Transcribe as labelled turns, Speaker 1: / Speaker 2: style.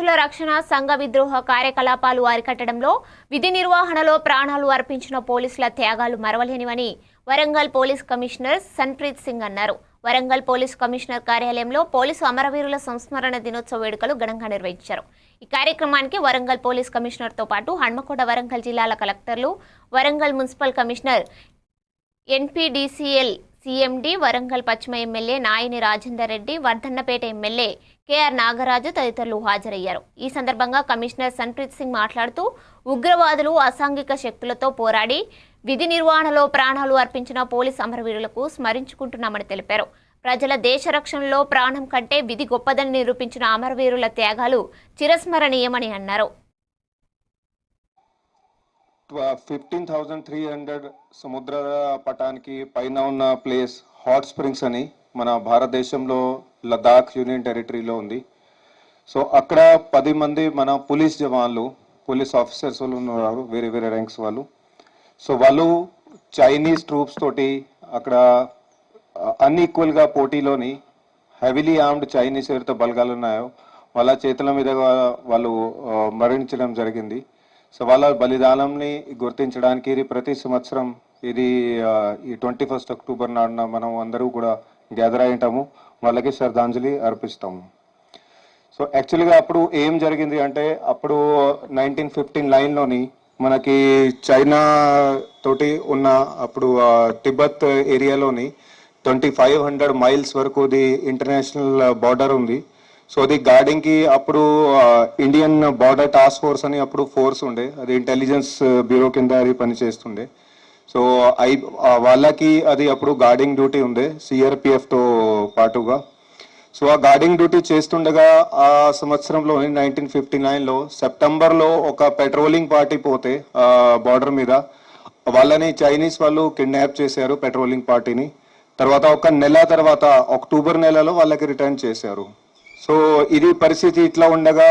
Speaker 1: అమరవీరుల రక్షణ సంఘ విద్రోహ కార్యకలాపాలు అరికట్టడంలో విధి నిర్వహణలో ప్రాణాలు అర్పించిన పోలీసుల త్యాగాలు మరవలేనివని వరంగల్ పోలీస్ కమిషనర్ సన్ప్రీత్ సింగ్ అన్నారు. వరంగల్ పోలీస్ కమిషనర్ కార్యాలయంలో పోలీసు అమరవీరుల సంస్మరణ దినోత్సవ వేడుకలు ఘనంగా నిర్వహించారు. ఈ కార్యక్రమానికి వరంగల్ పోలీస్ కమిషనర్తో పాటు హన్మకొండ వరంగల్ జిల్లాల కలెక్టర్లు, Warangal municipal commissioner, NPDCL CMD, Warangal పశ్చిమ MLA Nayini Rajender Reddy, Wardhannapet MLA KR Nagaraju తదితరులు హాజరయ్యారు. ఈ సందర్భంగా కమిషనర్ సన్ప్రీత్ సింగ్ మాట్లాడుతూ ఉగ్రవాదులు అసాంఘిక శక్తులతో పోరాడి విధి నిర్వహణలో ప్రాణాలు అర్పించిన పోలీస్ అమరవీరులకు స్మరించుకుంటున్నామని తెలిపారు. ప్రజల దేశ రక్షణలో ప్రాణం కంటే విధి గొప్పదని నిరూపించిన అమరవీరుల త్యాగాలు చిరస్మరణీయమని అన్నారు.
Speaker 2: 15,300 సముద్ర పటానికి పైన ఉన్న ప్లేస్ హాట్ స్ప్రింగ్స్ అని మన భారతదేశంలో లదాఖ్ యూనియన్ టెరిటరీలో ఉంది. సో అక్కడ 10 మంది మన పోలీస్ జవాన్లు, పోలీస్ ఆఫీసర్స్ వాళ్ళు ఉన్నారు, వేరే వేరే ర్యాంక్స్ వాళ్ళు. సో వాళ్ళు చైనీస్ ట్రూప్స్ తోటి అక్కడ అన్ఈక్వల్గా పోటీలోని హెవీలీ ఆర్మ్డ్ చైనీస్ ఎవరితో బలగాలు ఉన్నాయో వాళ్ళ చేతుల మీద వాళ్ళు మరణించడం జరిగింది. సో వాళ్ళ బలిదానంని గుర్తించడానికి ఇది ప్రతి సంవత్సరం ఇది ఈ 21 అక్టోబర్ నాడున మనం అందరూ కూడా గ్యాదర్ అయి ఉంటాము, వాళ్ళకి శ్రద్ధాంజలి అర్పిస్తాము. సో యాక్చువల్గా అప్పుడు ఏం జరిగింది అంటే అప్పుడు 1915 లైన్లోని మనకి చైనా తోటి ఉన్న అప్పుడు తిబ్బత్ ఏరియాలోని 2500 మైల్స్ వరకు అది ఇంటర్నేషనల్ బార్డర్ ఉంది. సో అది గార్డింగ్కి అప్పుడు ఇండియన్ బార్డర్ టాస్క్ ఫోర్స్ అని అప్పుడు ఫోర్స్ ఉండే, అది ఇంటెలిజెన్స్ బ్యూరో కింద అది పనిచేస్తుండే. సో వాళ్ళకి అది అప్పుడు గార్డింగ్ డ్యూటీ ఉండే సిఆర్పిఎఫ్తో పాటుగా. సో ఆ గార్డింగ్ డ్యూటీ చేస్తుండగా ఆ సంవత్సరంలో 1959లో సెప్టెంబర్లో ఒక పెట్రోలింగ్ పార్టీ పోతే బార్డర్ మీద వాళ్ళని చైనీస్ వాళ్ళు కిడ్నాప్ చేశారు, పెట్రోలింగ్ పార్టీని. తర్వాత ఒక నెల తర్వాత అక్టోబర్ నెలలో వాళ్ళకి రిటర్న్ చేశారు. సో ఇది పరిస్థితి ఇట్లా ఉండగా